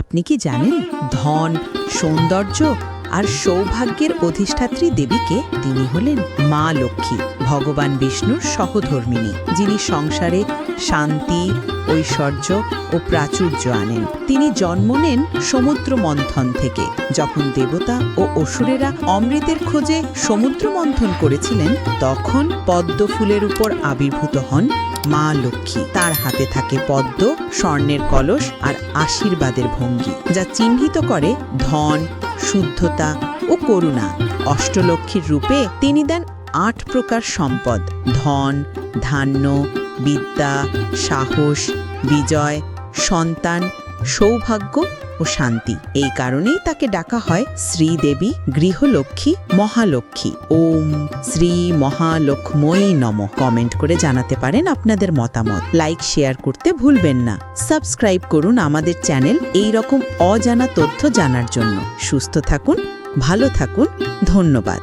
আপনি কি জানেন ধন, সৌন্দর্য আর সৌভাগ্যের অধিষ্ঠাত্রী দেবীকে? তিনি হলেন মা লক্ষ্মী, ভগবান বিষ্ণুর সহধর্মিণী, যিনি সংসারে শান্তি, ঐশ্বর্য ও প্রাচুর্য আনেন। তিনি জন্ম নেন সমুদ্র মন্থন থেকে। যখন দেবতা ও অসুরেরা অমৃতের খোঁজে সমুদ্র মন্থন করেছিলেন, তখন পদ্ম ফুলের উপর আবির্ভূত হন মা লক্ষ্মী। তার হাতে থাকে পদ্ম, স্বর্ণের কলস আর আশীর্বাদের ভঙ্গি, যা চিহ্নিত করে ধন, শুদ্ধতা ও করুণা। অষ্টলক্ষ্মীর রূপে তিনি দেন ৮ প্রকার সম্পদ: ধন, ধান্য, বিদ্যা, সাহস, বিজয়, সন্তান, সৌভাগ্য ও শান্তি। এই কারণেই তাকে ডাকা হয় শ্রীদেবী, গৃহলক্ষ্মী, মহালক্ষ্মী। ওম শ্রী মহালক্ষ্মী নমঃ। কমেন্ট করে জানাতে পারেন আপনাদের মতামত। লাইক, শেয়ার করতে ভুলবেন না। সাবস্ক্রাইব করুন আমাদের চ্যানেল এই রকম অজানা তথ্য জানার জন্য। সুস্থ থাকুন, ভালো থাকুন। ধন্যবাদ।